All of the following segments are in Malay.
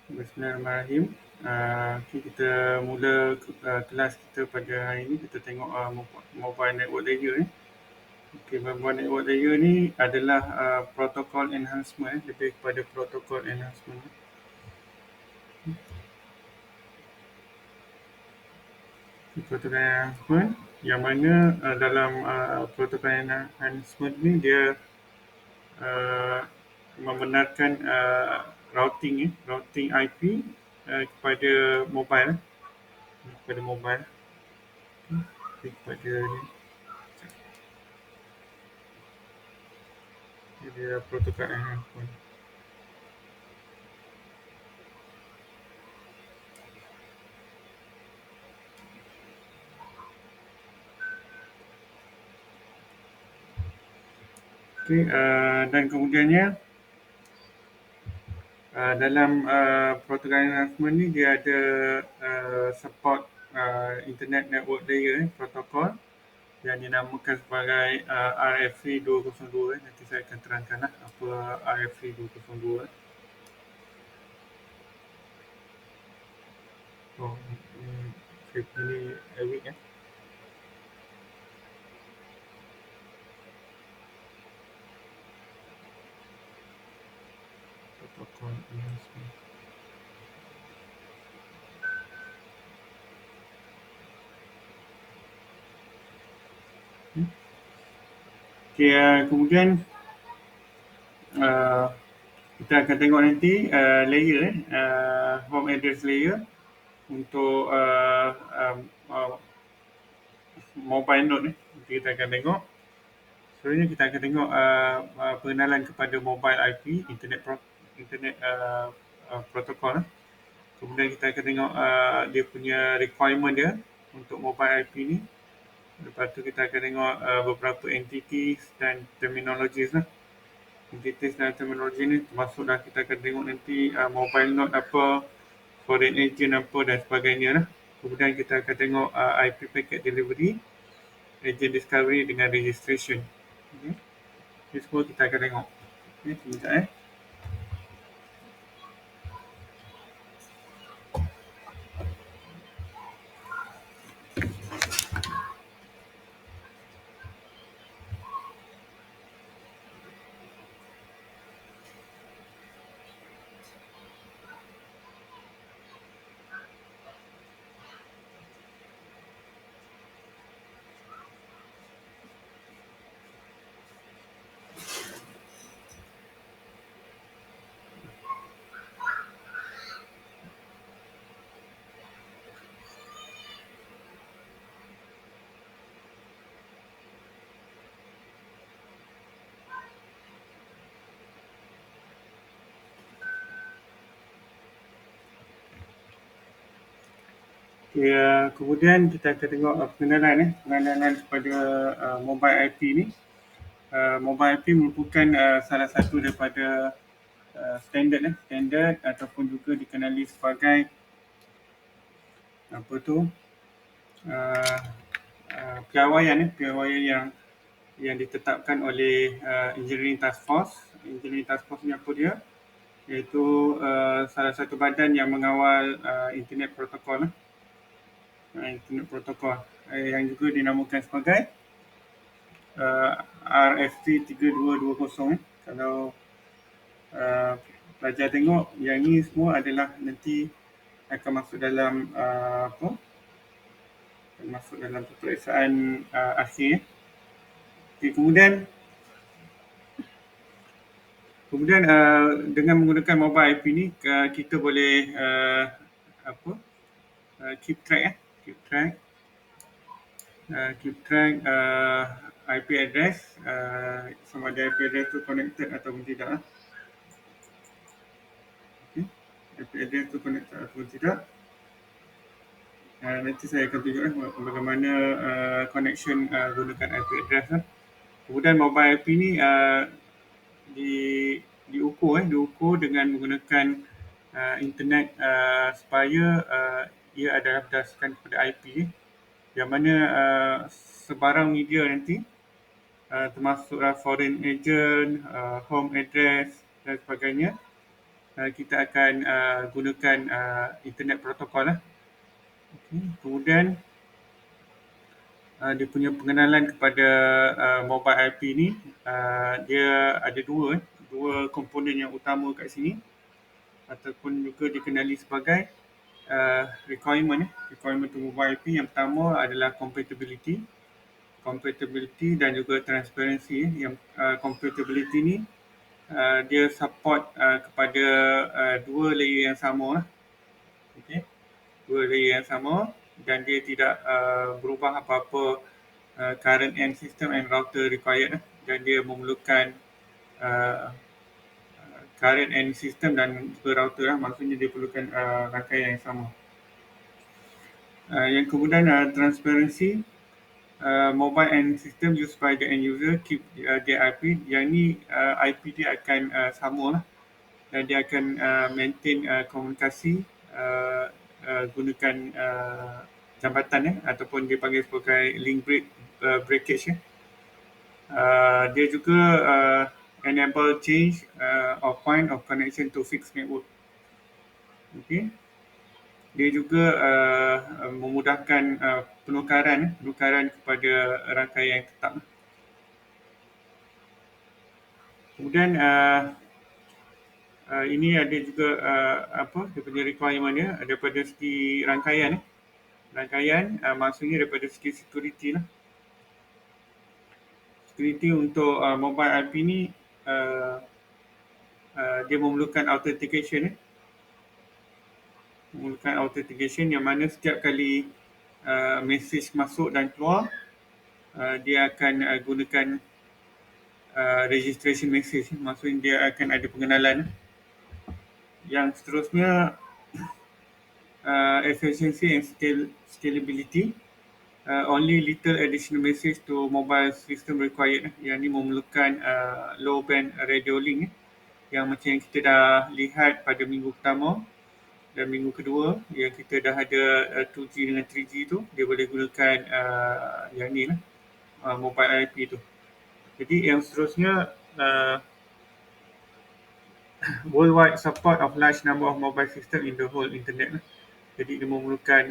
Bismillahirrahmanirrahim. Okay, kita mula kelas kita pada hari ini. Kita tengok mobile network layer. Okay, mobile network layer ni adalah protocol enhancement, lebih kepada protocol enhancement. Protocol enhancement yang mana dalam protocol enhancement ni dia membenarkan routing IP kepada mobile, kepada mobile, kepada ni. Dia protokol enhancement. Okay, dan kemudiannya dalam protokol enhancement ni dia ada support internet network layer protokol yang dinamakan sebagai RFC 202. Nanti saya akan terangkan apa RFC 202. Oh, saya pilih Eric ya. Protokol enhancement. Okay, kemudian kita akan tengok nanti layer home address layer untuk mobile node ni. Nanti kita akan tengok. Sebenarnya kita akan tengok pengenalan kepada mobile IP, internet protokol. Kemudian kita akan tengok dia punya requirement dia untuk mobile IP ni. Lepas tu kita akan tengok beberapa entities dan terminologies lah. Entities dan terminologi ni termasuklah kita akan tengok nanti mobile node apa, foreign agent apa dan sebagainya lah. Kemudian kita akan tengok IP packet delivery, agent discovery dengan registration. Okay. Ini semua kita akan tengok. Okay, sebentar Okay, kemudian kita akan tengok pengenalan kepada mobile IP ni. Mobile IP merupakan salah satu daripada standard ataupun juga dikenali sebagai apa tu piawaian yang ditetapkan oleh Engineering Task Force. Engineering Task Force ni apa dia? Iaitu salah satu badan yang mengawal internet protokol internet protokol yang juga dinamakan sebagai RFC 3220. Kalau pelajar tengok yang ni semua adalah nanti akan masuk dalam masuk dalam peperiksaan akhir. Okay, kemudian dengan menggunakan mobile IP ni kita boleh keep track IP address, sama ada IP address tu connected ataupun tidak. Okay. IP address tu connected ataupun tidak. Nanti saya akan tunjukkan bagaimana connection gunakan IP address. Kemudian mobile IP ni diukur dengan menggunakan internet supaya ia adalah berdasarkan kepada IP, yang mana sebarang media nanti termasuklah foreign agent, home address dan sebagainya kita akan gunakan internet protokol lah. Okay. Kemudian dia punya pengenalan kepada mobile IP ni, dia ada dua komponen yang utama kat sini, ataupun juga dikenali sebagai requirement to mobile IP. Yang pertama adalah compatibility dan juga transparency. Yang compatibility ni dia support kepada dua layer yang sama lah. Okay. Dua layer yang sama, dan dia tidak berubah apa-apa current end system and router required lah. Dan dia memerlukan current end system dan juga router lah. Maksudnya dia perlukan rangkaian yang sama. Yang kemudian transparency, mobile end system used by the end user keep their IP. Yang ni IP dia akan sama lah, dan dia akan maintain komunikasi gunakan jambatan ataupun dia panggil sebagai link breakage. Dia juga enable change of point of connection to fixed network. Okay. Dia juga memudahkan penukaran kepada rangkaian yang tetap. Kemudian ini ada juga dia punya requirement dia daripada segi rangkaian. Maksudnya daripada segi security lah. Security untuk mobile IP ni dia memerlukan authentication. Yang mana setiap kali message masuk dan keluar, dia akan gunakan registration message. Maksudnya dia akan ada pengenalan. Yang seterusnya efficiency and scalability. Only little additional message to mobile system required. Yang ni memerlukan low band radio link, yang macam yang kita dah lihat pada minggu pertama dan minggu kedua, yang kita dah ada 2G dengan 3G tu, dia boleh gunakan yang ni lah, mobile IP tu. Jadi yang seterusnya worldwide support of large number of mobile system in the whole internet lah. Jadi dia memerlukan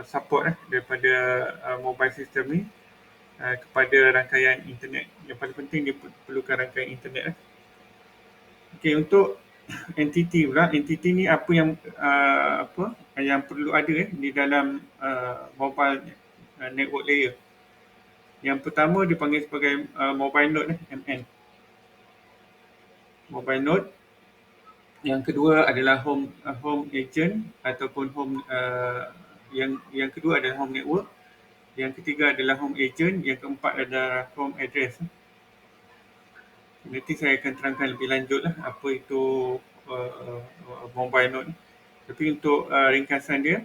support daripada mobile system ni kepada rangkaian internet. Yang paling penting dia perlukan rangkaian internet lah. Okey, untuk entity pula. Entity ni apa yang perlu ada di dalam mobile network layer. Yang pertama dipanggil sebagai mobile node, MN. Mobile node. Yang kedua adalah home agent ataupun home yang kedua adalah home network. Yang ketiga adalah home agent. Yang keempat adalah home address. Nanti saya akan terangkan lebih lanjut lah apa itu mobile node. Tapi untuk ringkasan dia,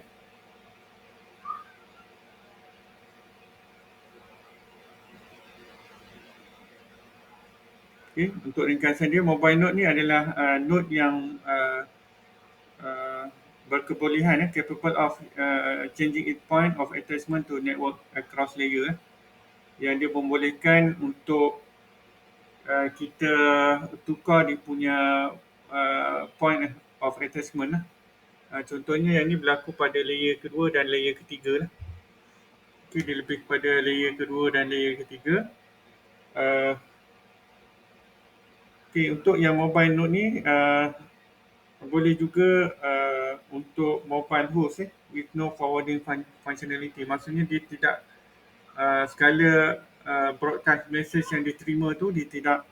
untuk ringkasan dia, mobile node ni adalah node yang berkebolehan, capable of changing its point of attachment to network across layer. Yang dia membolehkan untuk kita tukar dia punya point of attachment. Contohnya yang ni berlaku pada layer kedua dan layer ketiga lah. Okay, dia lebih kepada layer kedua dan layer ketiga. Okay, untuk yang mobile node ni boleh juga untuk mobile host with no forwarding functionality. Maksudnya dia tidak segala broadcast message yang diterima tu dia tidak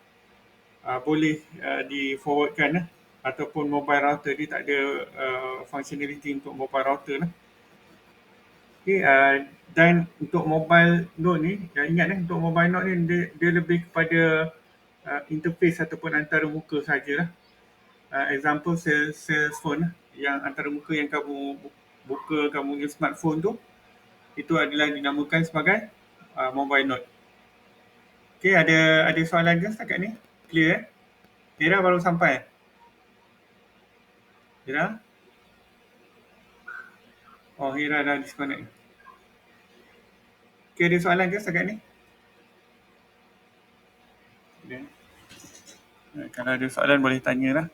boleh di-forwardkan ataupun mobile router dia tak ada functionality untuk mobile router lah. Okay, dan untuk mobile node ni, ingat untuk mobile node ni dia lebih kepada interface ataupun antarmuka sajalah. Example sales phone yang antarmuka yang kamu buka kamu punya smartphone tu, itu adalah dinamakan sebagai mobile node. Okay, ada soalan ke setakat ni? Clear? Hira baru sampai? Hira? Oh, Hira dah disconnect. Okay, ada soalan ke setakat ni? Kalau ada soalan boleh tanya lah.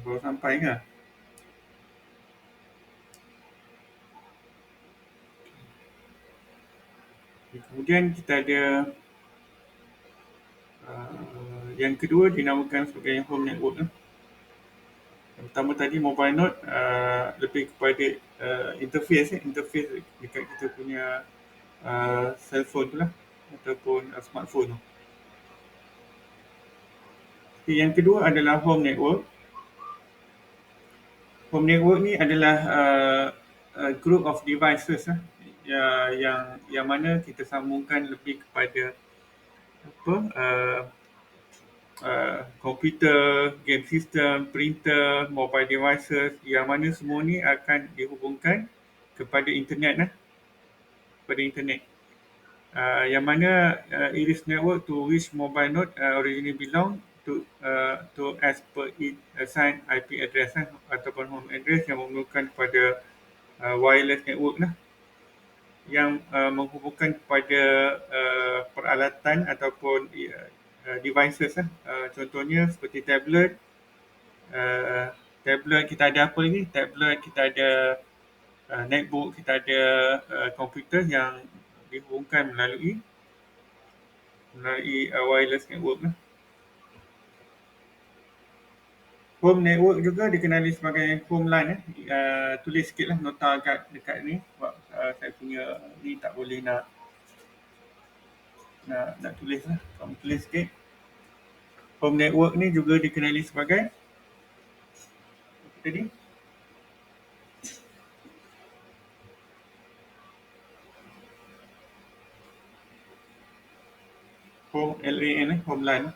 Baru sampai ke? Kemudian kita ada yang kedua dinamakan sebagai home network. Yang pertama tadi mobile node lebih kepada interface dekat kita punya cellphone tu lah ataupun smartphone tu. Yang kedua adalah home network. Home network ni adalah group of devices yang mana kita sambungkan lebih kepada apa komputer, game system, printer, mobile devices yang mana semua ni akan dihubungkan kepada internet kepada internet. Yang mana it is network to which mobile node originally belong to as per it assigned IP address ataupun home address yang memerlukan kepada wireless network yang menghubungkan kepada peralatan ataupun devices contohnya seperti uh, tablet kita ada apa lagi, tablet kita ada netbook, kita ada komputer yang dihubungkan melalui wireless network Home network juga dikenali sebagai home line tulis sikitlah nota dekat ni sebab saya punya ni tak boleh nak tulis lah. Kamu tulis sikit. Home network ni juga dikenali sebagai apa tadi? Home LAN home line.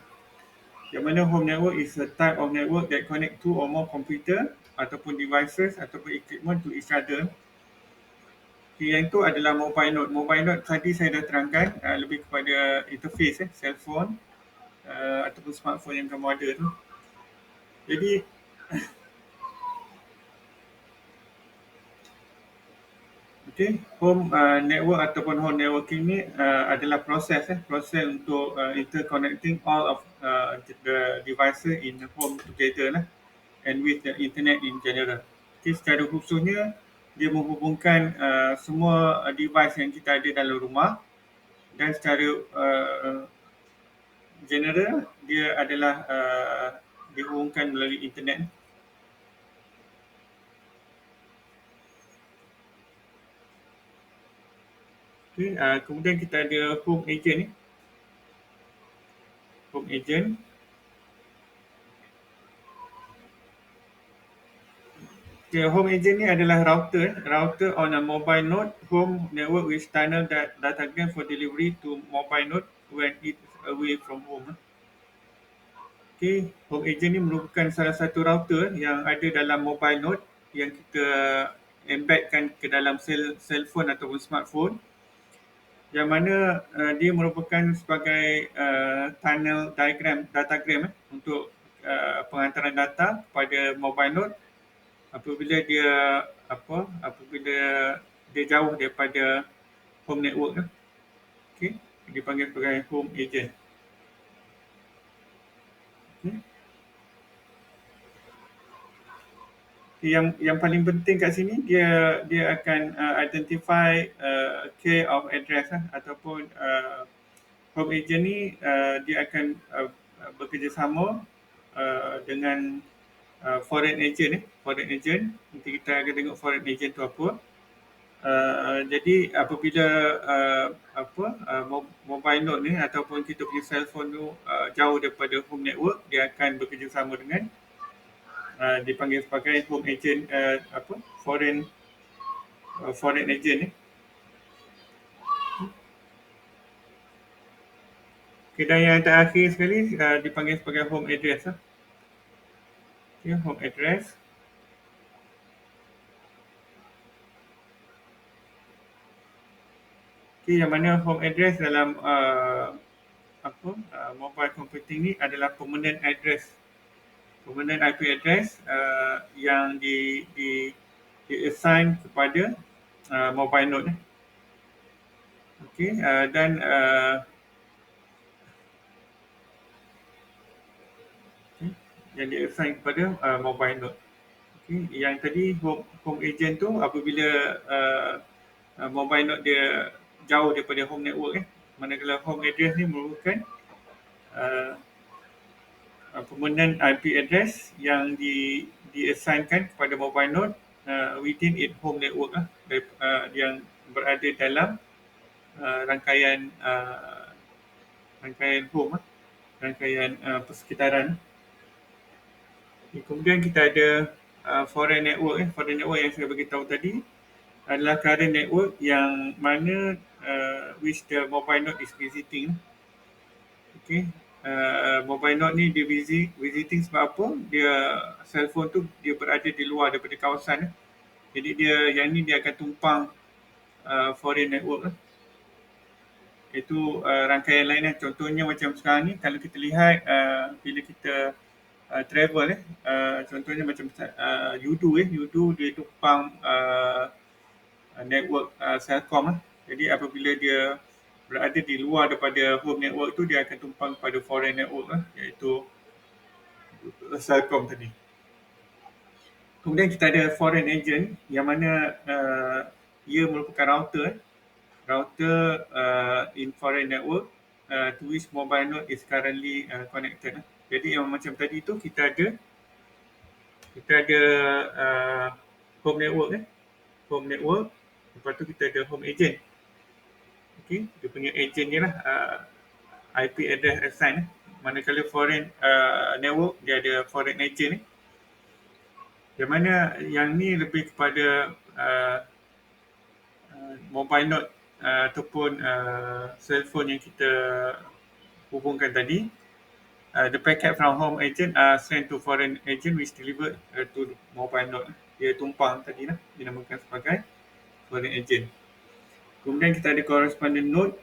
Yang mana home network is a type of network that connect two or more computer ataupun devices ataupun equipment to each other. Yang itu adalah mobile node. Mobile node tadi saya dah terangkan lebih kepada interface cellphone ataupun smartphone yang kamu ada tu. Jadi okay, home network ataupun home networking ni adalah proses untuk interconnecting all of the devices in the home together and with the internet in general. Okay, secara khususnya dia menghubungkan semua device yang kita ada dalam rumah dan secara general dia adalah dihubungkan melalui internet. Okay, kemudian kita ada home agent ni. Home agent. Okay, home agent ni adalah router on a mobile node home network with standard datagram for delivery to mobile node when it is away from home. Okay, home agent ni merupakan salah satu router yang ada dalam mobile node yang kita embedkan ke dalam cellphone ataupun smartphone yang mana dia merupakan sebagai tunnel datagram untuk pengantaran data kepada mobile node apabila dia jauh daripada home network okey, dipanggil sebagai home agent. Okay. Yang paling penting kat sini dia akan identify care of address ataupun home agent ni dia akan bekerjasama dengan foreign agent. Nanti kita akan tengok foreign agent tu apa. Jadi apabila mobile node ni ataupun kita punya cellphone tu jauh daripada home network, dia akan bekerjasama dengan dipanggil sebagai home agent foreign agent ni. Okay, dan yang terakhir sekali dipanggil sebagai home address Okay, home address. Okay, yang mana home address dalam mobile computing ni adalah permanent IP address yang di assign kepada mobile node. Okay, dan yang di-assign kepada mobile node. Okay. Yang tadi home agent tu apabila mobile node dia jauh daripada home network manakala home address ni merupakan uh, permohonan IP address yang di-assignkan kepada mobile node within its home network yang berada dalam rangkaian home rangkaian persekitaran. Kemudian kita ada foreign network. Foreign network yang saya beritahu tadi adalah current network yang mana which the mobile node is visiting. Okay. Mobile node ni dia visiting sebab apa? Dia cellphone tu dia berada di luar daripada kawasan. Jadi yang ni dia akan tumpang foreign network. Itu rangkaian lain. Contohnya macam sekarang ni kalau kita lihat bila kita travel contohnya macam Udo dia tumpang network Celcom Jadi apabila dia berada di luar daripada home network tu dia akan tumpang pada foreign network iaitu Celcom tadi. Kemudian kita ada foreign agent yang mana ia merupakan router in foreign network to which mobile node is currently connected. Jadi yang macam tadi tu kita ada home network lepas tu kita ada home agent. Okey, dia punya agent ni lah IP address assign. Manakala foreign network dia ada foreign agent yang mana yang ni lebih kepada mobile node ataupun cellphone yang kita hubungkan tadi. The packet from home agent are sent to foreign agent which delivered to mobile node. Dia tumpang tadi lah, dinamakan sebagai foreign agent. Kemudian kita ada correspondent node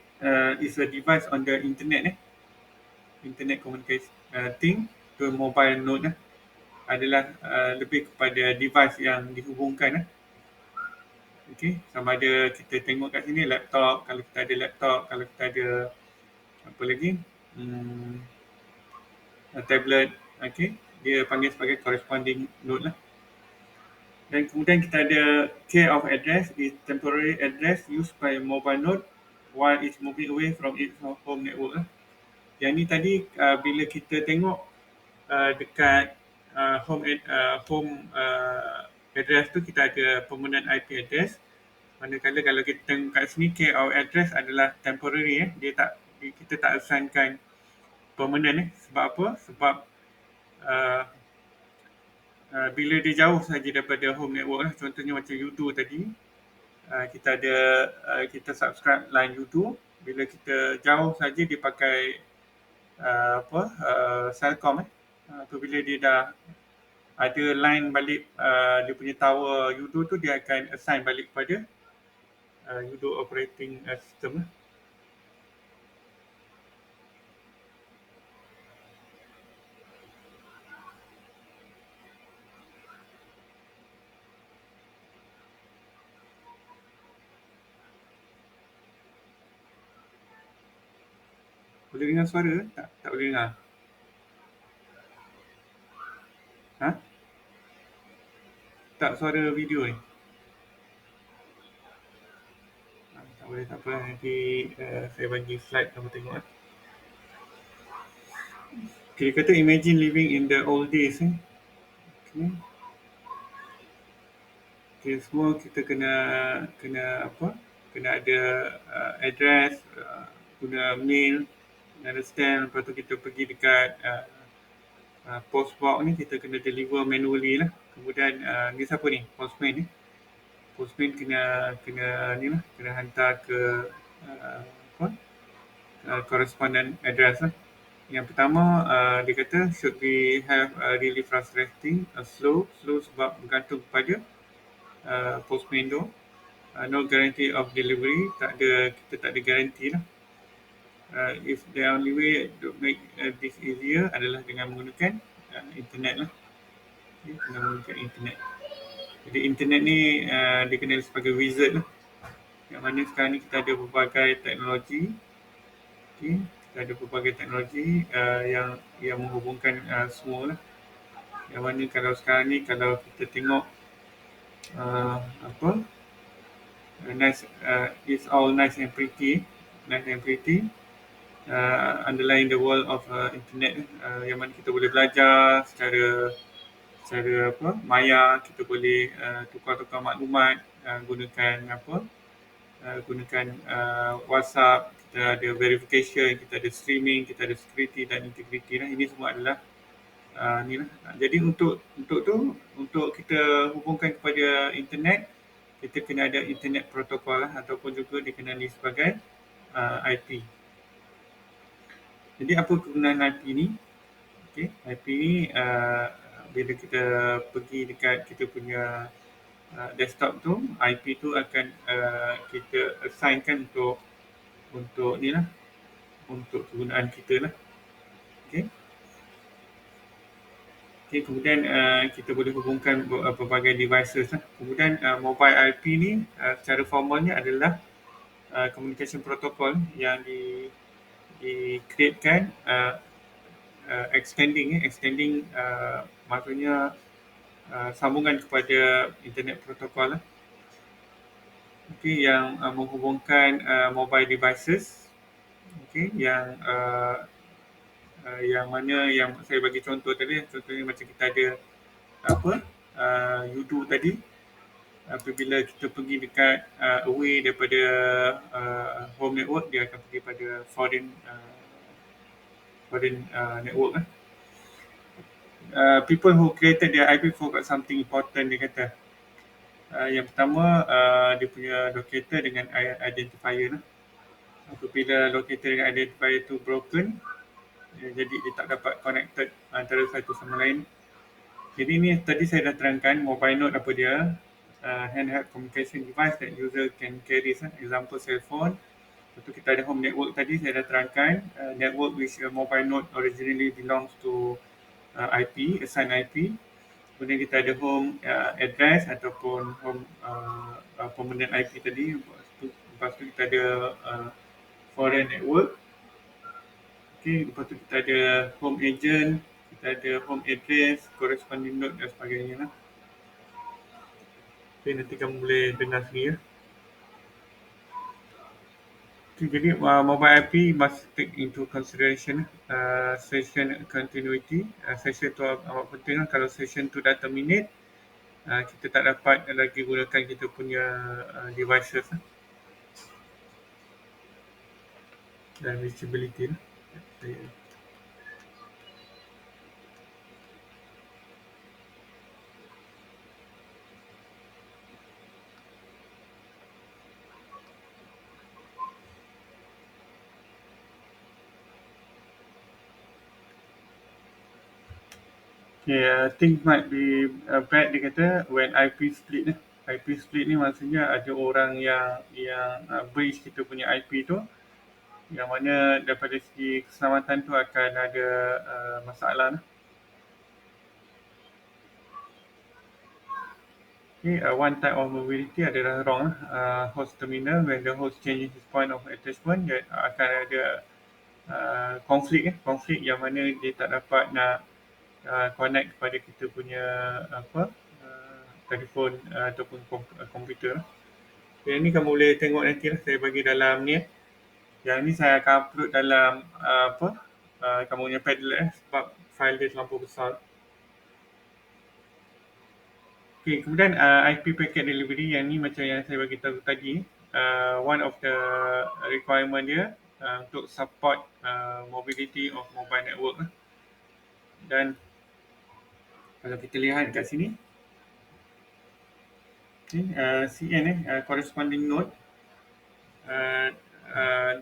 is a device on the internet internet communication thing to mobile node adalah lebih kepada device yang dihubungkan Okey, sama ada kita tengok kat sini laptop, kalau kita ada laptop, kalau kita ada apa lagi tablet, okey, dia panggil sebagai corresponding node lah. Dan kemudian kita ada care of address is temporary address used by mobile node while it's moving away from its home network Yang ni tadi bila kita tengok dekat home address tu kita ada permanent IP address. Manakala kalau kita tengok kat sini care of address adalah temporary kita tak assignkan permanent sebab apa? Sebab bila dia jauh saja daripada home network contohnya macam YouTube tadi kita subscribe line YouTube bila kita jauh saja dia pakai Celcom apabila dia dah ada line balik dia punya tower YouTube tu dia akan assign balik kepada YouTube operating system Boleh dengar suara? Tak boleh dengar. Tak suara video ni. Tak boleh, tak apa. Nanti saya bagi slide kamu tengok. Okay, kata imagine living in the old days Okay, semua kita kena apa? Kena ada address, guna mail, understand. Lepas tu kita pergi dekat post box ni kita kena deliver manually lah. Kemudian ni siapa ni? Postman ni. Postman kena hantar ke correspondent address lah. Yang pertama dia kata should be have really frustrating, slow sebab bergantung kepada postman tu. No guarantee of delivery, kita tak ada guarantee lah. If the only way to make this easier adalah dengan menggunakan internet lah. Okay, dengan menggunakan internet. Jadi internet ni dikenali sebagai wizard lah. Yang mana sekarang ni kita ada berbagai teknologi. Okay, kita ada berbagai teknologi yang menghubungkan semua lah. Yang mana kalau sekarang ni kalau kita tengok apa nice, it's all nice and pretty, nice and pretty, underlying the world of internet, yang mana kita boleh belajar secara apa maya, kita boleh tukar-tukar maklumat, gunakan apa gunakan WhatsApp, kita ada verification, kita ada streaming, kita ada security dan integrity lah. Ini semua adalah ni lah. Jadi untuk kita hubungkan kepada internet, kita kena ada internet protokol lah, ataupun juga dikenali sebagai IP. Jadi apa kegunaan IP ni? Okay, IP ni bila kita pergi dekat kita punya desktop tu, IP tu akan kita assignkan untuk ni lah, untuk kegunaan kita lah. Okay. Okay, kemudian kita boleh hubungkan pelbagai devices lah. Kemudian mobile IP ni secara formalnya adalah communication protocol yang di-createkan extending maksudnya sambungan kepada internet protokol lah. Okay, yang menghubungkan mobile devices, okay, yang mana yang saya bagi contoh tadi, contohnya macam kita ada apa Udo tadi, apabila kita pergi dekat away daripada home network, dia akan pergi pada foreign network lah. People who created their IP forgot something important, dia kata. Yang pertama, dia punya locator dengan identifier lah. Apabila locator dengan identifier tu broken, jadi dia tak dapat connected antara satu sama lain. Jadi ni tadi saya dah terangkan mobile node apa dia. Handheld communication device that user can carry. Example cell phone. Lepas tu kita ada home network tadi saya dah terangkan. Network which mobile node originally belongs to IP, assigned IP. Kemudian kita ada home address ataupun home permanent IP tadi. Lepas tu kita ada foreign network. Okay, lepas tu kita ada home agent, kita ada home address, corresponding node dan sebagainya lah. Okay, nanti kamu boleh dengar sendiri ya. Okay, jadi mobile IP must take into consideration session continuity. Session tu amat penting lah. Kalau session tu dah terminate, kita tak dapat lagi gunakan kita punya devices lah. Dan reachability lah. Okay, things might be bad, dia kata, when IP split. IP split ni maksudnya ada orang yang breach kita punya IP tu, yang mana daripada segi keselamatan tu akan ada masalah. Okay, one type of mobility adalah wrong host terminal. When the host changes his point of attachment, dia akan ada konflik yang mana dia tak dapat nak connect kepada kita punya telefon ataupun komputer. Yang ni kamu boleh tengok nanti lah, saya bagi dalam ni. Yang ni saya akan upload dalam kamu punya Padlet sebab file dia terlampau besar. Okay, kemudian IP packet delivery, yang ni macam yang saya bagi tahu tadi, one of the requirement dia untuk support mobility of mobile network. Dan kalau kita lihat kat sini, CN corresponding node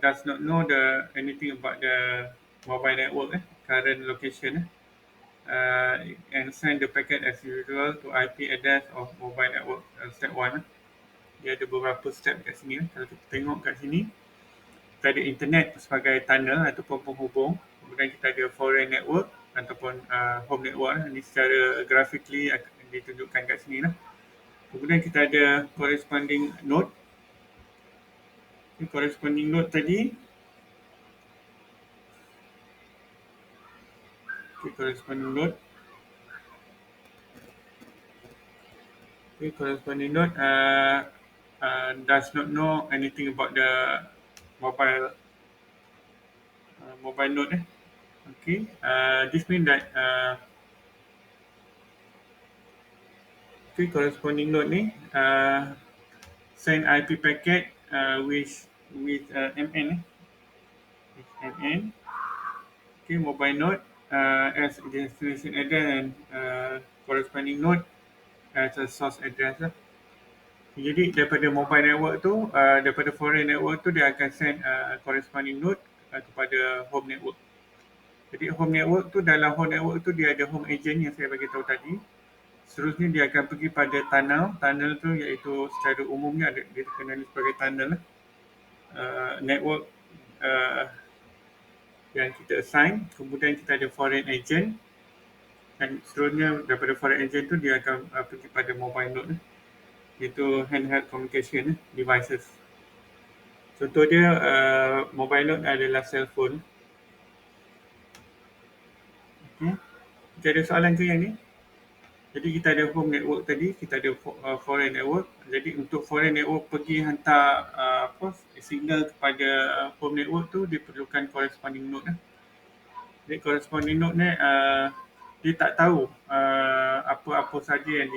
does not know anything about the mobile network current location and send the packet as usual to IP address of mobile network. Step 1. Dia ada beberapa step kat sini. Kalau kita tengok kat sini, kita ada internet sebagai tunnel ataupun penghubung. Kemudian kita ada foreign network ataupun home network. Ini secara graphically ditunjukkan kat sini lah. Kemudian kita ada corresponding node. Corresponding node tadi, corresponding node Okay, corresponding node does not know anything about the mobile mobile node. Okay, this means that okay, corresponding node ni send IP packet with MN with MN. Okay, mobile node as destination address and corresponding node as a source address lah. Jadi daripada mobile network tu, daripada foreign network tu dia akan send corresponding node kepada home network. Jadi home network tu, dalam home network tu dia ada home agent yang saya bagi tahu tadi. Seterusnya dia akan pergi pada tunnel. Tunnel tu iaitu secara umumnya dia dikenali sebagai tunnel lah. Network uh, yang kita assign. Kemudian kita ada foreign agent. Dan seterusnya daripada foreign agent tu dia akan pergi pada mobile node lah. Iaitu handheld communication devices. Contoh dia mobile node adalah cell phone. Okay. Kita ada soalan ke yang ni? Jadi kita ada home network tadi, kita ada foreign network. Jadi untuk foreign network pergi hantar signal kepada home network tu diperlukan corresponding node lah. Jadi corresponding node ni dia tak tahu apa-apa saja yang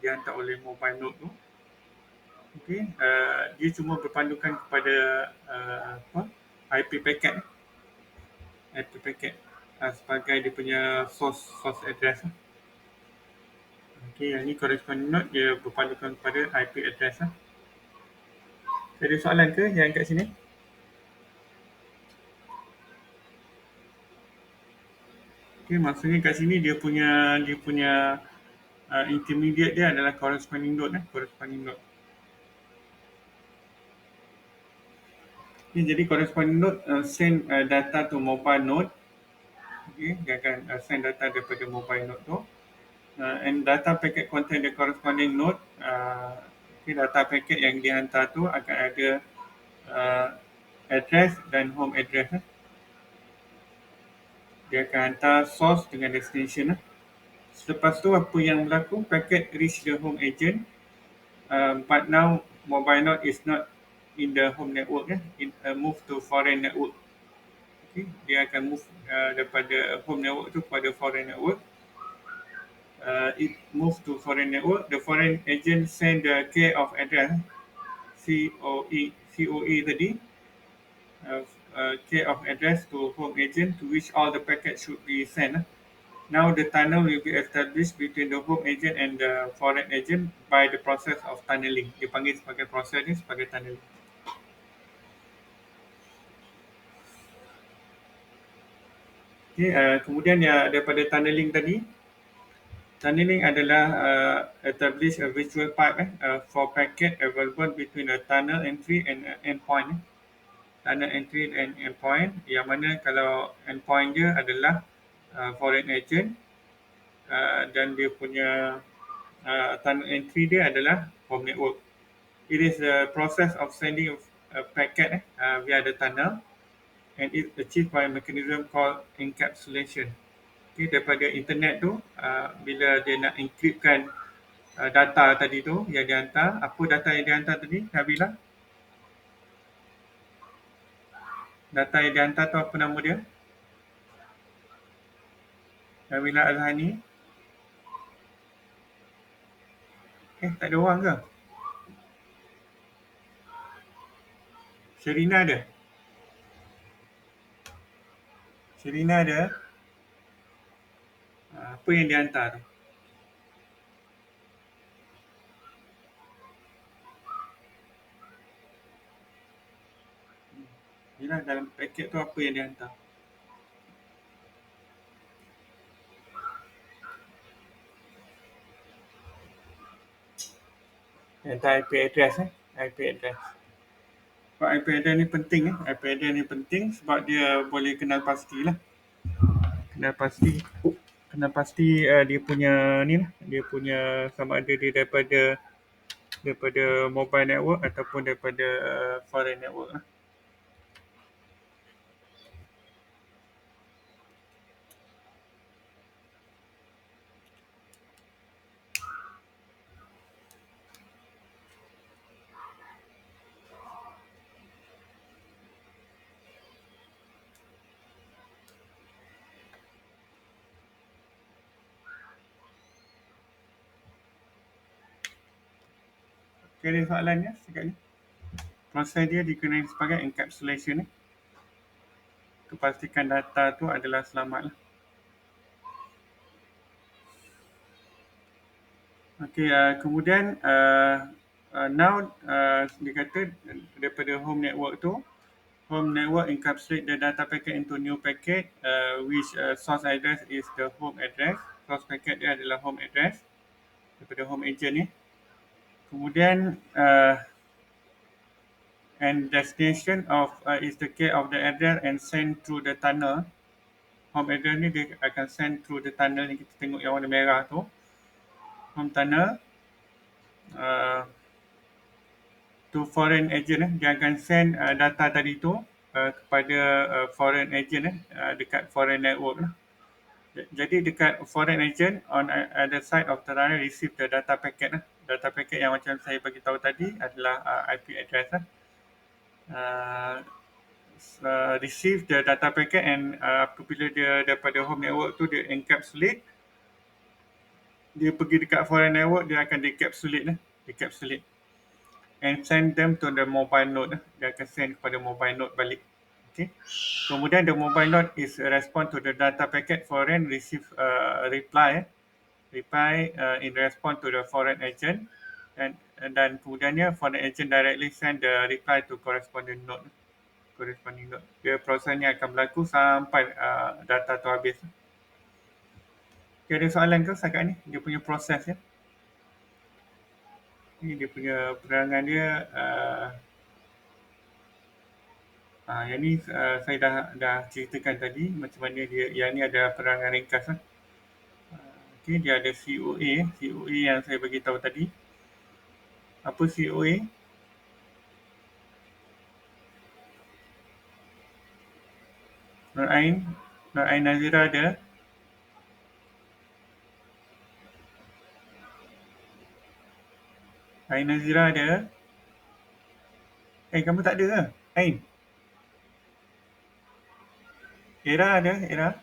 dihantar oleh mobile node tu. Okay. Dia cuma berpandukan kepada IP packet. IP packet sebagai dia punya source address lah. Okay, yang ni corresponding node dia berpandukan kepada IP address lah. Ada soalan ke yang kat sini? Okay, maksudnya kat sini dia punya intermediate dia adalah corresponding node corresponding node. Okay, jadi corresponding node send data to mobile node. Okay, dia akan send data daripada mobile node tu. And data packet contain the corresponding node. Okay, data packet yang dihantar tu akan ada address dan home address. Dia akan hantar source dengan destination. Selepas tu apa yang berlaku? Packet reach the home agent. But now mobile node is not in the home network. It move to foreign network. Okay, dia akan move daripada home network tu kepada foreign network. It move to foreign network. The foreign agent send the K of address COE tadi. K of address to home agent to which all the packets should be sent. Now the tunnel will be established between the home agent and the foreign agent by the process of tunneling. Dia panggil sebagai proses ni sebagai tunneling. Okay, kemudian ya daripada tunneling tadi, tunneling adalah establish a virtual pipe for packet available between a tunnel entry and endpoint. Tunnel entry and endpoint, yang mana kalau endpoint dia adalah foreign agent dan dia punya tunnel entry dia adalah home network. It is the process of sending a packet via the tunnel and it achieved by a mechanism called encapsulation. Okay, daripada internet tu, bila dia nak encryptkan data tadi tu yang dihantar, apa data yang dihantar tadi, Nabila? Data yang dihantar tu apa nama dia? Nabila Azhani? Tak ada orang ke? Sherina ada? Sherina ada? Apa yang dihantar tu? Yelah, dalam paket tu apa yang dihantar? Hantar IP address IP address. Sebab IP address ni penting IP address ni penting sebab dia boleh kenal pastilah. Kenal pasti dia punya ni lah. Dia punya sama ada dia daripada mobile network ataupun daripada foreign network lah. Okay, ada soalannya setakat ni. Proses dia dikenali sebagai encapsulation. Untuk pastikan data tu adalah selamat lah. Okay, kemudian now dia kata daripada home network tu, home network encapsulate the data packet into new packet which source address is the home address. Source packet dia adalah home address daripada home agent ni. Kemudian and destination of is the key of the address and send through the tunnel. Home address ni dia akan send through the tunnel ni, kita tengok yang warna merah tu. Home tunnel to foreign agent dia akan send data tadi tu kepada foreign agent dekat foreign network lah. Jadi dekat foreign agent on other side of the tunnel receive the data packet lah. Data packet yang macam saya bagi tahu tadi adalah IP address lah. Receive the data packet and apabila dia daripada home network tu dia encapsulate, dia pergi dekat foreign network, dia akan decapsulate lah, decapsulate and send them to the mobile node. Dia akan send kepada mobile node balik. Okay. Kemudian the mobile node is respond to the data packet foreign receive reply in response to the foreign agent dan kemudiannya foreign agent directly send the reply to corresponding node. Dia prosesnya akan berlaku sampai data tu habis. Okay, ada soalan ke setakat ni? Dia punya proses ya. Ni dia punya penerangan dia. Yang ni saya dah ceritakan tadi macam mana dia. Yang ni ada penerangan ringkas lah. Okay, dia ada COA. COA yang saya bagi tahu tadi. Apa COA? Nur Ain Nazira ada. Ain Nazira ada. Kamu tak ada ke? Ain. Era ada, Era.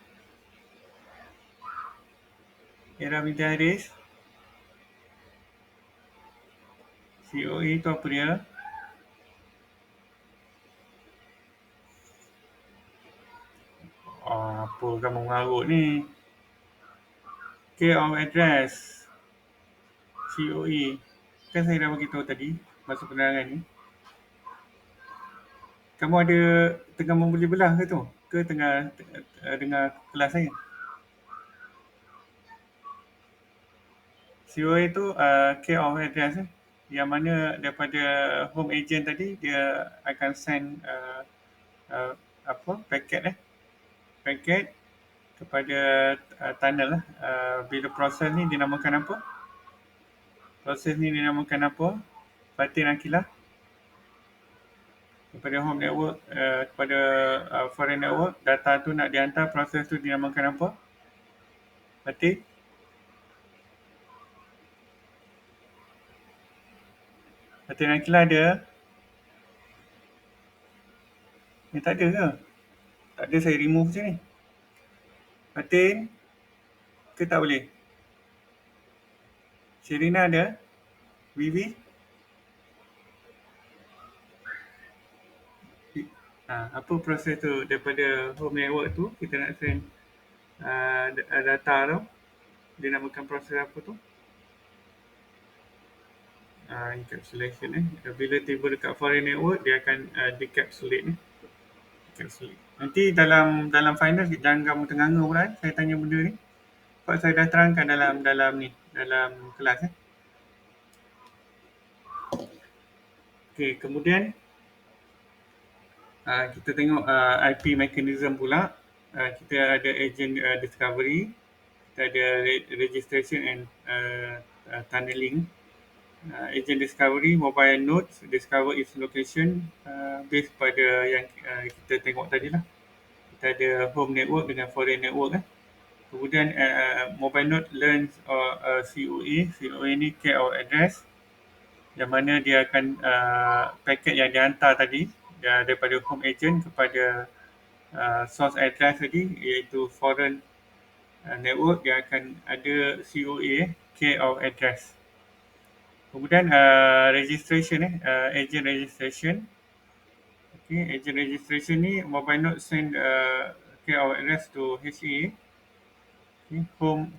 Era binti Haris. COA tu apa dia? Apa kamu mengarut ni? Key of address. COA. Kan saya dah bagi tahu tadi masa penerangan ni. Kamu ada tengah membeli belah ke tu? Ke tengah dengar kelas saya? COA tu key of address yang mana daripada home agent tadi dia akan send paket kepada tunnel lah. Bila proses ni dinamakan apa? Proses ni dinamakan apa? Fatin Akilah. Kepada home network, kepada foreign network, data tu nak dihantar, proses tu dinamakan apa? Fatin? Fatin Akilah ada? Tak ada ke? Tak ada, saya remove je ni. Fatin? Ke tak boleh? Sherina ada? Vivi? Apa proses tu daripada home network tu kita nak send data tu, dia namakan proses apa tu? Encapsulation bila tiba dekat foreign network dia akan decapsulate ni. Nanti dalam final jangan kamu ternganga pula saya tanya benda ni. Sebab saya dah terangkan dalam kelas Okey, kemudian kita tengok IP mechanism pula. Kita ada agent discovery, kita ada registration and tunneling. Agent discovery, mobile nodes discover its location based pada yang kita tengok tadi lah. Kita ada home network dengan foreign network Kemudian mobile node learns COA ni key of address, yang mana dia akan paket yang dihantar tadi daripada home agent kepada source address tadi, iaitu foreign network, dia akan ada COA key of address. Kemudian registration agent registration. Okay, agent registration ni mobile node send okay, our address to HA. Okay, home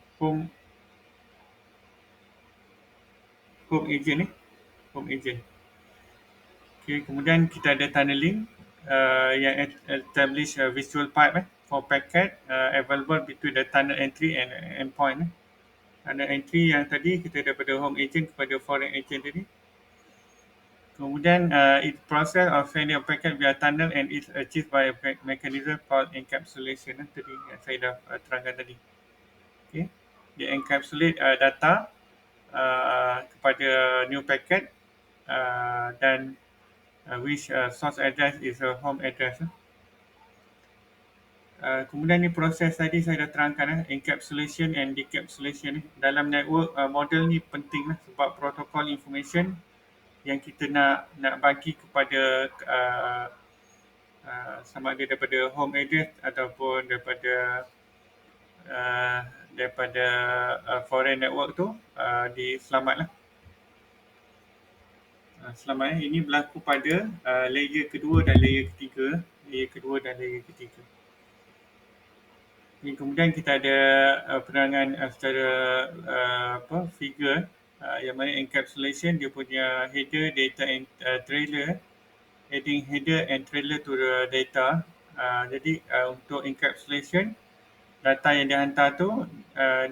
agent home agent. Okay, kemudian kita ada tunneling yang establish visual pipe for packet available between the tunnel entry and endpoint. Tunnel entry yang tadi kita daripada home agent kepada foreign agent tadi. Kemudian it process of sending a packet via tunnel and is achieved by a mechanism called encapsulation. Tadi yang saya dah terangkan tadi. Okay. Dia encapsulate data kepada new packet dan which source address is a home address. Kemudian ni proses tadi saya dah terangkan encapsulation and decapsulation dalam network model ni penting sebab protocol information yang kita nak bagi kepada sama ada daripada home address ataupun daripada foreign network tu diselamatlah. Selamat ini berlaku pada layer kedua dan layer ketiga, Kemudian kita ada penerangan secara figure yang mana encapsulation dia punya header, data and trailer, adding header and trailer to the data. Jadi untuk encapsulation data yang dihantar tu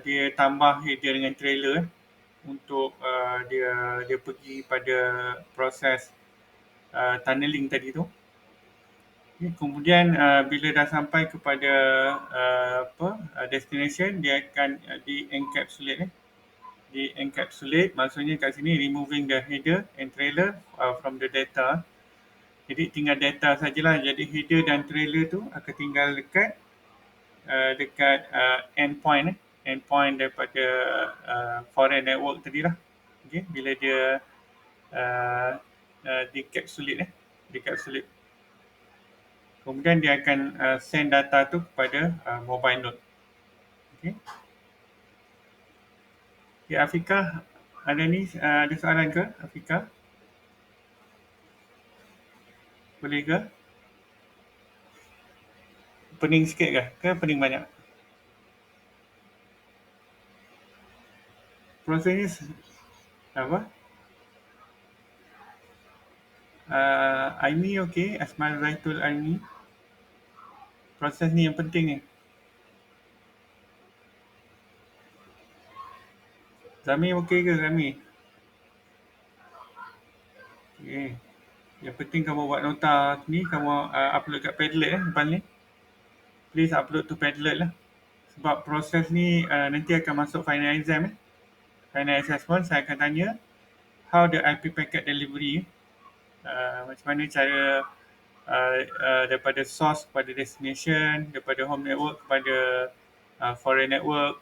dia tambah header dengan trailer untuk dia pergi pada proses tunneling tadi tu. Kemudian bila dah sampai kepada destination, dia akan di-encapsulate. Di-encapsulate maksudnya kat sini removing the header and trailer from the data. Jadi tinggal data sajalah. Jadi header dan trailer tu akan tinggal dekat endpoint endpoint daripada foreign network tadi lah. Okay, bila dia decapsulate. Kemudian dia akan send data tu kepada mobile node. Okay. Okay, Afika, ada soalan ke Afika? Boleh ke? Pening sikit ke pening banyak? Proses ni apa? Aimi okey, Asmal Zaitul Aimi. Proses ni yang penting ni. Zami okey ke Zami? Okey. Yang penting kamu buat nota ni, kamu upload kat Padlet depan ni. Please upload to Padlet lah. Sebab proses ni nanti akan masuk final exam Final assessment saya akan tanya how the IP packet delivery macam mana cara daripada source kepada destination, daripada home network kepada foreign network.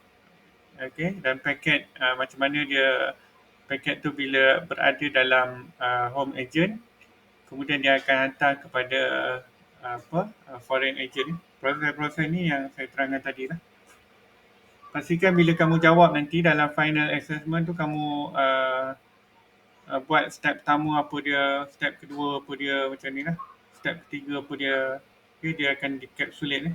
Okay, dan paket macam mana dia paket tu bila berada dalam home agent, kemudian dia akan hantar kepada foreign agent. Proses-proses ni yang saya terangkan tadi lah. Pastikan bila kamu jawab nanti dalam final assessment tu kamu buat step pertama apa dia, step kedua apa dia, macam ni lah. Step ketiga apa dia. Okay, dia akan decapsulate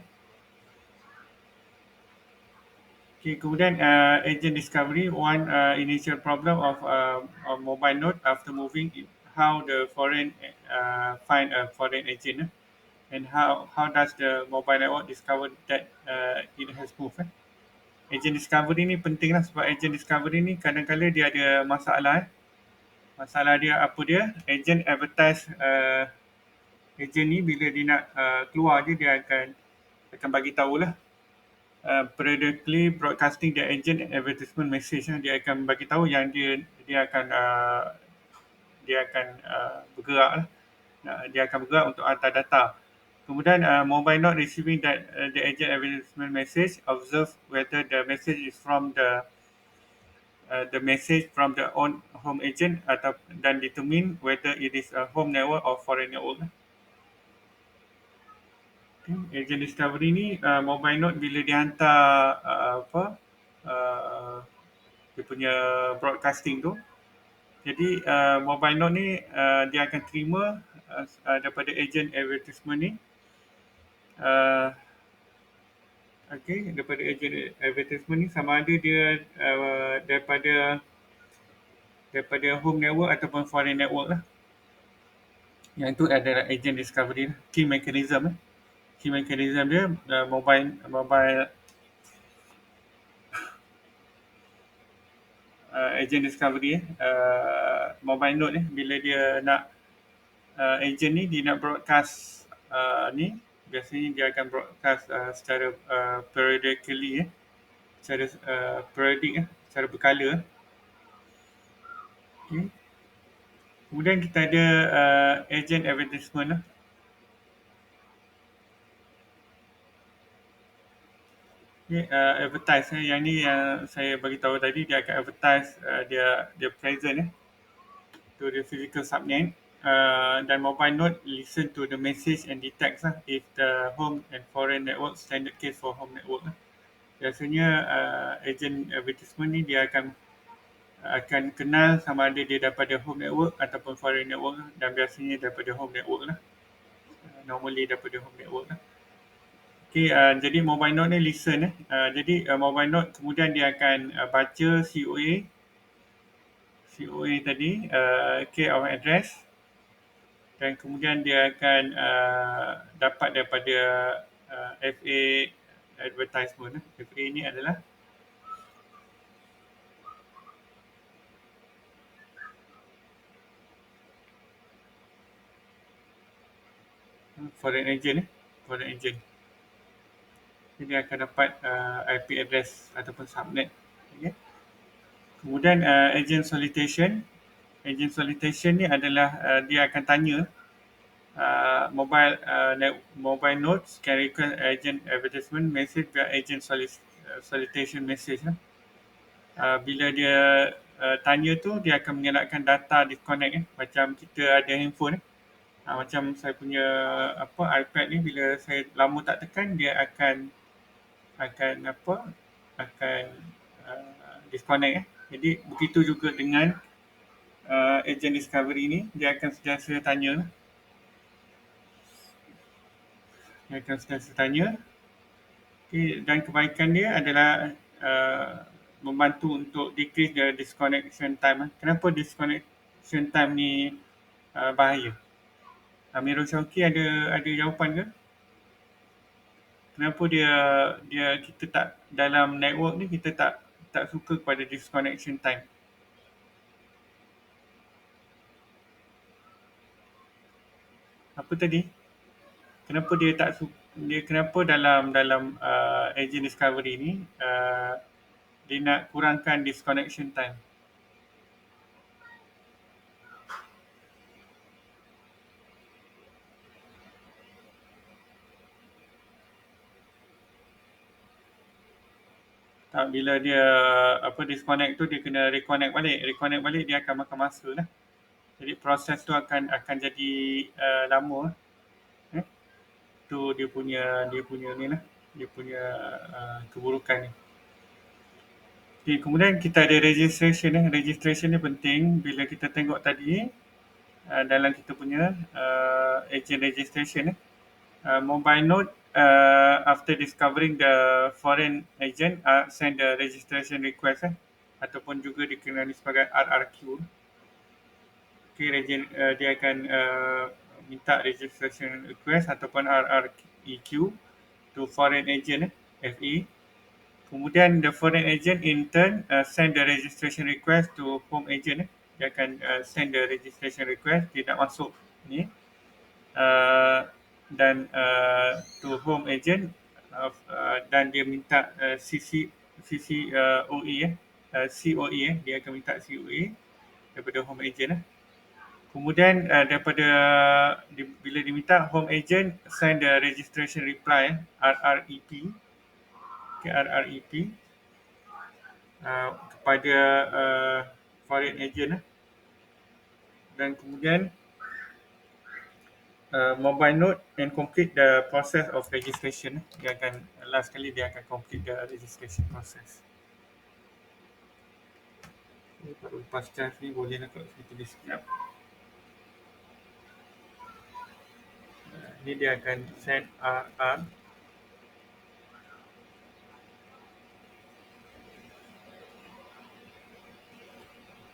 Okay, kemudian agent discovery, one initial problem of mobile node after moving, how the foreign find a foreign agent and how does the mobile network discover that it has moved. Agent discovery ni penting lah sebab agent discovery ni kadang-kadang dia ada masalah. Masalah dia apa dia? Agent advertise agent ni bila dia nak keluar je dia akan bagi tahulah. Periodically broadcasting the agent advertisement message. Dia akan bagi tahu yang dia akan bergerak lah. Dia akan bergerak untuk hantar data. Kemudian mobile node receiving that the agent advertisement message, observe whether the message is from the message from the own home agent dan determine whether it is a home network or foreign network. Agent discovery ni mobile node bila dia hantar dia punya broadcasting tu, Jadi mobile note ni dia akan terima daripada agent advertisement ni. Uh, okay, daripada agent advertisement ni sama ada dia daripada home network ataupun foreign network lah. Yang itu adalah agent discovery lah. Key mechanism lah. Key mechanism dia mobile agent discovery mobile node ni bila dia nak agent ni dia nak broadcast ni biasanya dia akan broadcast secara periodically secara periodic secara berkala. Okay. Kemudian kita ada agent advertisement lah. Okay, advertise yang ni yang saya bagi tahu tadi dia akan advertise dia present to the physical subnet. Dan mobile node listen to the message and detects if the home and foreign network standard case for home network lah. Biasanya agent advertisement ni dia akan kenal sama ada dia daripada home network ataupun foreign network lah. Dan biasanya daripada home network lah. Normally daripada home network lah. Okay, jadi mobile node ni listen jadi mobile node kemudian dia akan baca COA tadi, key of address, dan kemudian dia akan dapat daripada FA advertisement. FA ini adalah foreign agent. Jadi dia akan dapat IP address ataupun subnet. Okay. Kemudian agent solicitation. Agent solicitation ni adalah dia akan tanya mobile nodes can request agent advertisement message via agent solicitation message. Bila dia tanya tu dia akan menyalakan data disconnect macam kita ada handphone macam saya punya iPad ni bila saya lama tak tekan dia akan disconnect. Jadi begitu juga dengan agent discovery ni dia akan sentiasa tanya. Okay, dan kebaikan dia adalah membantu untuk decrease the disconnection time. Kenapa disconnection time ni bahaya? Amirul Syauqi ada jawapan ke? Kenapa dia kita tak dalam network ni kita tak suka kepada disconnection time? Apa tadi? Kenapa kenapa dalam agent discovery ni dia nak kurangkan disconnection time? Bila dia disconnect tu dia kena reconnect balik dia akan makan masa lah. Jadi proses tu akan jadi lama. Tu dia punya ni lah, dia punya keburukan ni. Okay, kemudian kita ada registration. Registration ni penting bila kita tengok tadi dalam kita punya agent registration. Mobile node after discovering the foreign agent send the registration request ataupun juga dikenali sebagai RRQ. Okay, dia akan minta registration request ataupun RREQ to foreign agent FE. Kemudian the foreign agent in turn send the registration request to home agent. Dia akan send the registration request, dia nak masuk ni dan to home agent dan dia minta COE dia akan minta COE daripada home agent. Kemudian bila diminta home agent send the registration reply RREP kepada foreign agent dan kemudian mobile node and complete the process of registration. Dia akan last kali dia akan complete the registration process. Kalau lepas charge ni boleh nak kat sini tulis sekejap. Ni dia akan set RR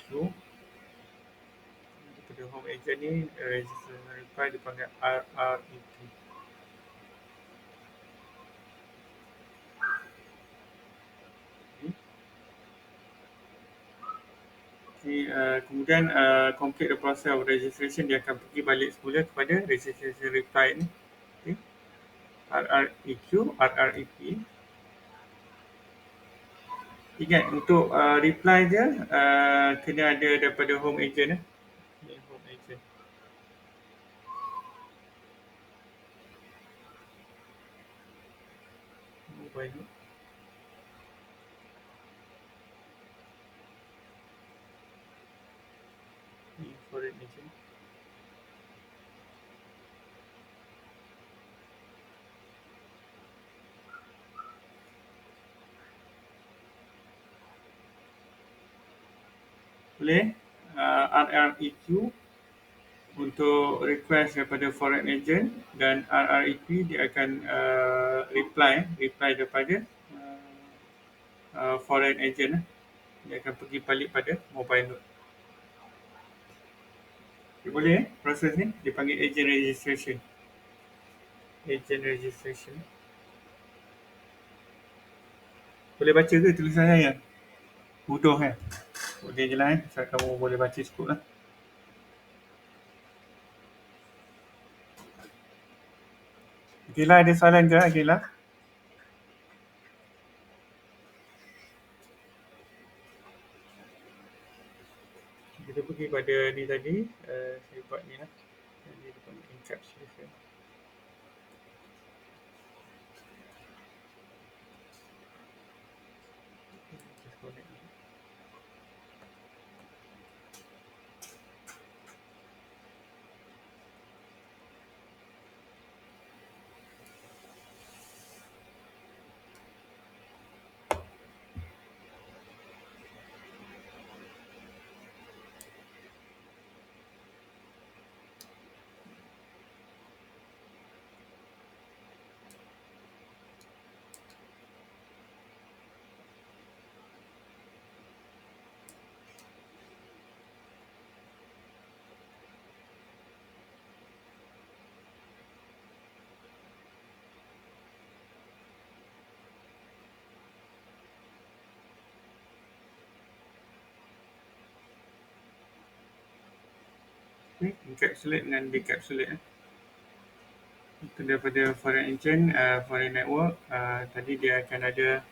Q. Daripada home agent ni registration reply dipanggil RREP. Okay, kemudian complete the process of registration, dia akan pergi balik semula kepada registration reply ni. Okay. RREQ, RREP. Ingat untuk reply dia kena ada daripada home agent. Ni home agent. Mobile ni. Ni foreign agent. Boleh RREQ untuk request daripada foreign agent, dan RREP dia akan reply daripada foreign agent. Dia akan pergi balik pada mobile node. Okay, boleh proses ni dipanggil agent registration. Agent registration. Boleh baca ke tulisan saya? Bodoh kan? Boleh je lah Asal kamu boleh baca cukup lah. Akila ada soalan ke Akila? Kita pergi pada ni tadi. Saya buat ni lah. Jadi dia panggil encapsulation. Just connect ni. Okay, encapsulate dengan decapsulate. Itu daripada foreign agent, foreign network. Tadi dia akan ada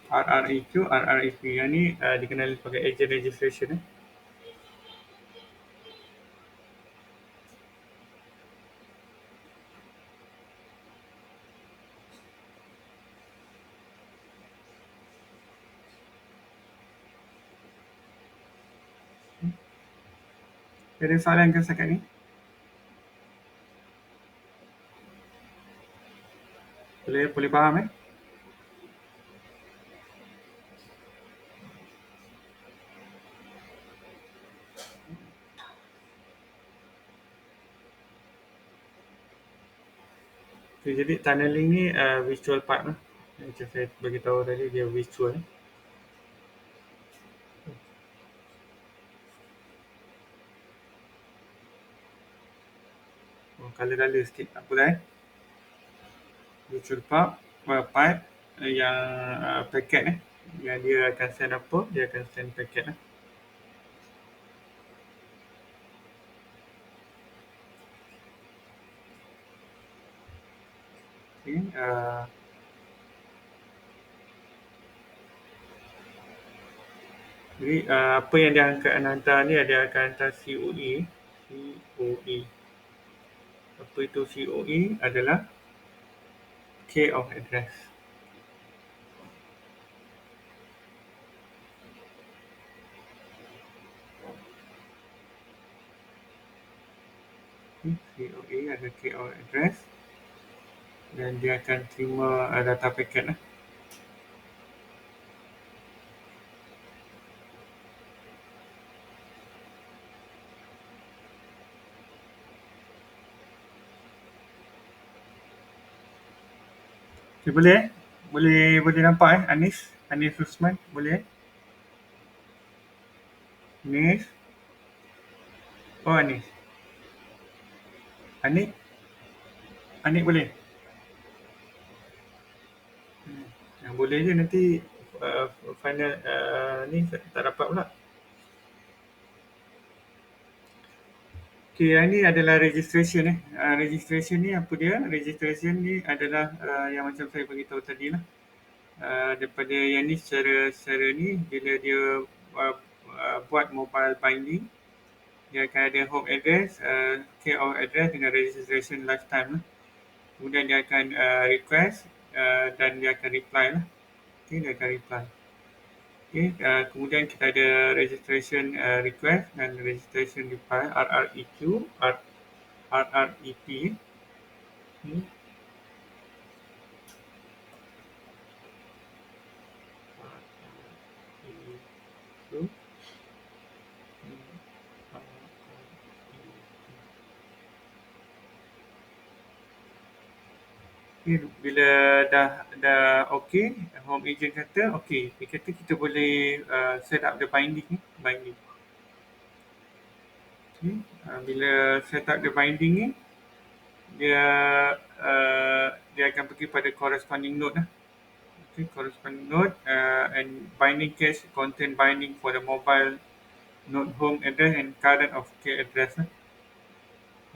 RREQ, RREP. Yang ni dikenali sebagai agent registration. Ada soalan ke setakat ni? Boleh faham Okay, jadi tunneling ni visual part lah. Macam saya beritahu tadi, dia visual. Color sikit, tak apa Visual part, pipe yang packet yang dia akan send apa, dia akan send packet Okay, jadi apa yang dia akan hantar ni, dia akan hantar COE. COE. Apa itu COE? Adalah K of address. COA ada KO address dan dia akan terima data paket lah. Okay, boleh eh? Boleh nampak Anis? Anis Rusman, boleh eh? Anis? Oh Anis. Anik? Anik boleh? Yang boleh je nanti uh, final ni tak dapat pula. Okay, yang ni adalah registration eh. Registration ni apa dia? Registration ni adalah yang macam saya beritahu tadi lah. Daripada yang ni secara ni bila dia buat mobile binding, dia akan ada home address, care of address dengan registration lifetime lah. Kemudian dia akan request dan dia akan reply lah. Okay, dia akan reply. Okay, kemudian kita ada registration request dan registration reply RREQ, RREP. Okay. Okay, bila dah okey, home agent kata okey, dia kata kita boleh set up the binding ni, binding. Okay. Bila set up the binding ni, dia dia akan pergi pada corresponding node lah. Okay, corresponding node and binding cache contain binding for the mobile node home address and current of care address lah.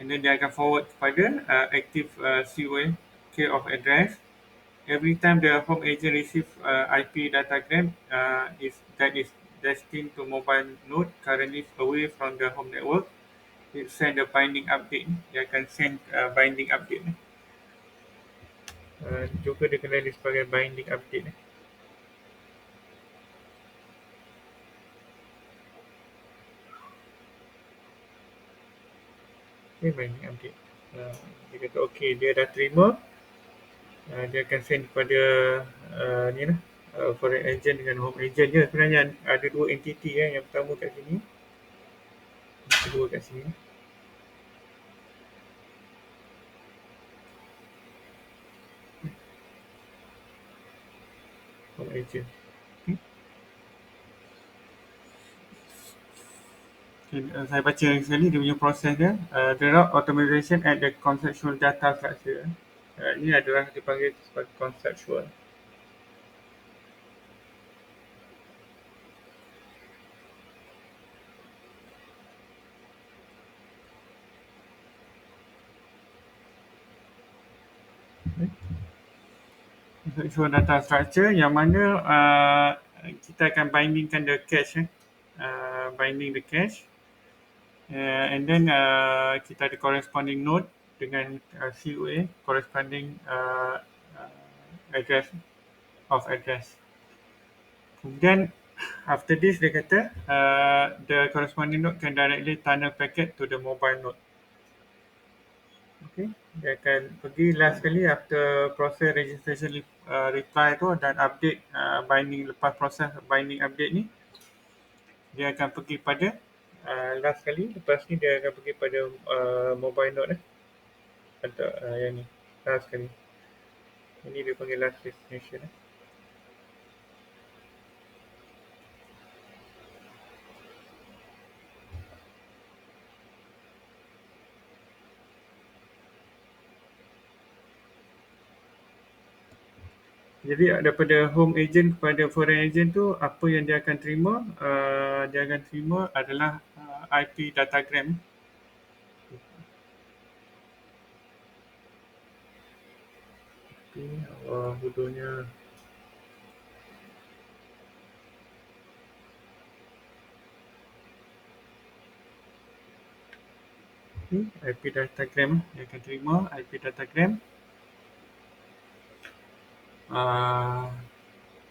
And then dia akan forward kepada active COA care of address. Every time the home agent receive IP datagram that is destined to mobile node currently away from the home network, it send a binding update. Dia akan send binding update. Juga dikenali sebagai binding update. Okay, binding update. Dia kata okey, dia dah terima. Dia akan send kepada ni lah, foreign agent dengan home agent je. Sebenarnya ada dua entiti yang pertama kat sini, yang kedua kat sini. Home agent. Okay. Okay, saya baca sekali dia punya proses dia. The route optimization at the conceptual data structure. Ini adalah dipanggil sebagai conceptual. Conceptual data structure yang mana kita akan bindingkan the cache, binding the cache, and then kita ada corresponding node dengan COA, corresponding address of address. Kemudian after this dia kata the corresponding node can directly tunnel packet to the mobile node. Okay, dia akan pergi last kali after proses registration reply tu dan update binding, lepas proses binding update ni dia akan pergi pada last kali, lepas ni dia akan pergi pada mobile node atau yang ni last kali. Ini dia panggil last destination. Jadi daripada home agent kepada foreign agent tu, apa yang dia akan terima? Dia akan terima adalah IP datagram. Bodohnya. IP datagram. Dia akan terima IP datagram.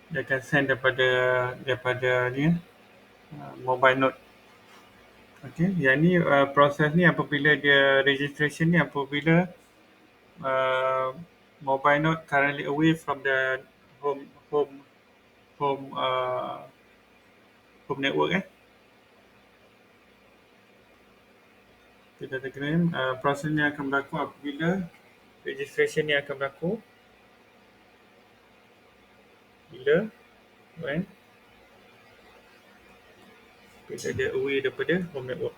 Dia akan send daripada ni mobile node. Okey, yang ni proses ni apabila dia registration ni apabila uh, mobile node currently away from the home home home home network kita kena proses ni akan berlaku apabila registration ni akan berlaku bila when bila dia away daripada home network.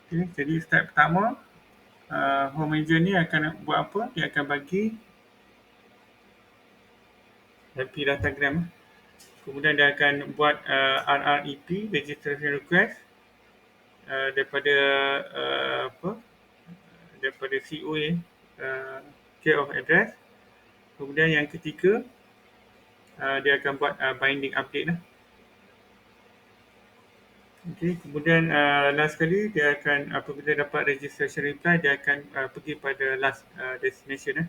Okay, jadi step pertama home manager ni akan buat apa? Dia akan bagi IP datagram. Kemudian dia akan buat RREP, registration request daripada apa? Daripada COA, care of address. Kemudian yang ketiga, dia akan buat binding update lah. Okay, kemudian last sekali dia akan apabila dapat registration reply dia akan pergi pada last destination.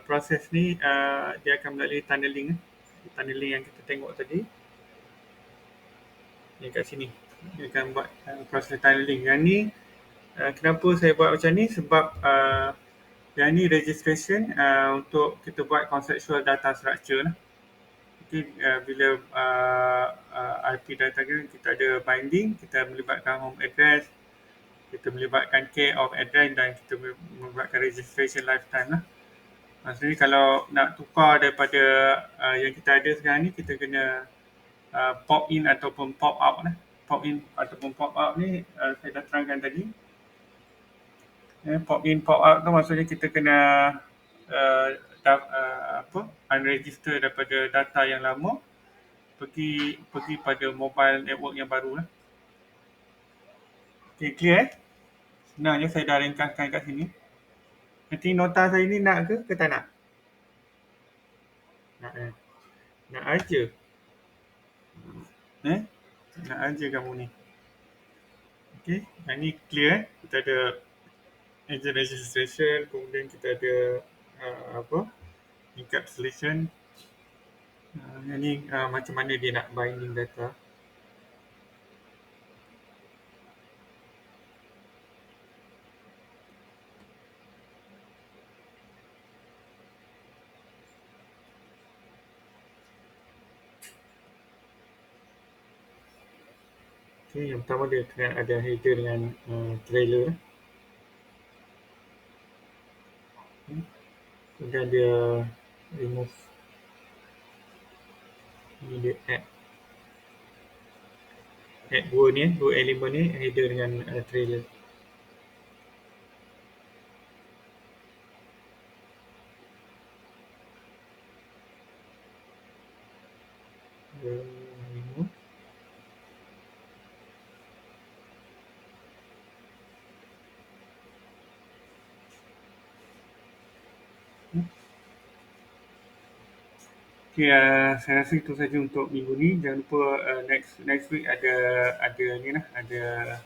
Proses ni dia akan melalui tunneling. Tunneling yang kita tengok tadi yang kat sini. Dia akan buat proses tunneling. Yang ni kenapa saya buat macam ni sebab yang ni registration untuk kita buat conceptual data structure lah. Jadi bila IP datagram kita ada binding, kita melibatkan home address, kita melibatkan care of address dan kita melibatkan registration lifetime lah. Maksudnya kalau nak tukar daripada yang kita ada sekarang ni, kita kena pop in ataupun pop out lah. Pop in ataupun pop out ni saya dah terangkan tadi. Pop in pop out tu maksudnya kita kena unregister daripada data yang lama pergi pada mobile network yang baru lah. Okay, clear Senang je saya dah ringkaskan kat sini. Nanti nota saya ni nak ke tak nak? Nak Nak aja. Nak aja kamu ni. Okay, yang ni clear Kita ada agent registration, kemudian kita ada encapsulation. Yang ni macam mana dia nak binding data. Okay, yang pertama dia kena ada header dengan trailer. Kemudian dia remove. Ini dia add dua elemen ni, header dengan trailer. Remove. Okay, saya rasa itu saja untuk minggu ni. Jangan lupa next week ada ni lah, ada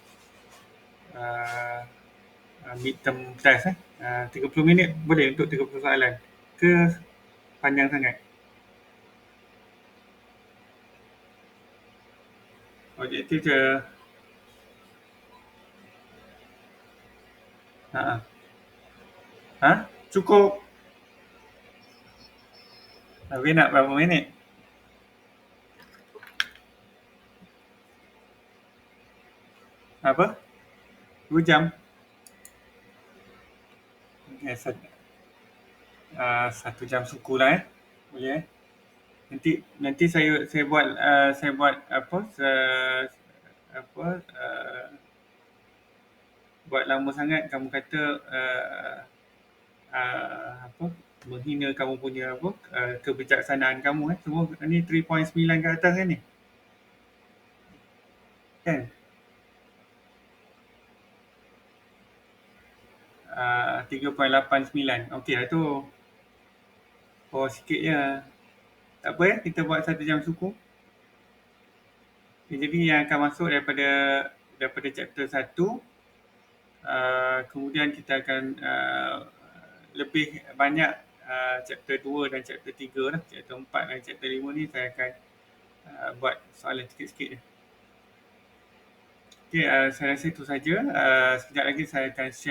midterm test 30 minit boleh untuk 30 soalan ke panjang sangat? Objektif je. Cukup. Habis nak berapa minit? Apa? 2 jam? Okay, 1 jam suku lah boleh nanti saya buat buat lama sangat kamu kata menghina kamu punya kebijaksanaan kamu semua ni 3.9 ke atas kan ni kan 3.89 okey lah tu sikit je tak apa kita buat 1 jam suku jadi yang akan masuk daripada chapter 1 kemudian kita akan lebih banyak chapter 2 dan chapter 3 lah. Chapter 4 dan chapter 5 ni saya akan buat soalan sikit-sikit je. Okey, saya rasa itu saja. Sekejap lagi saya akan share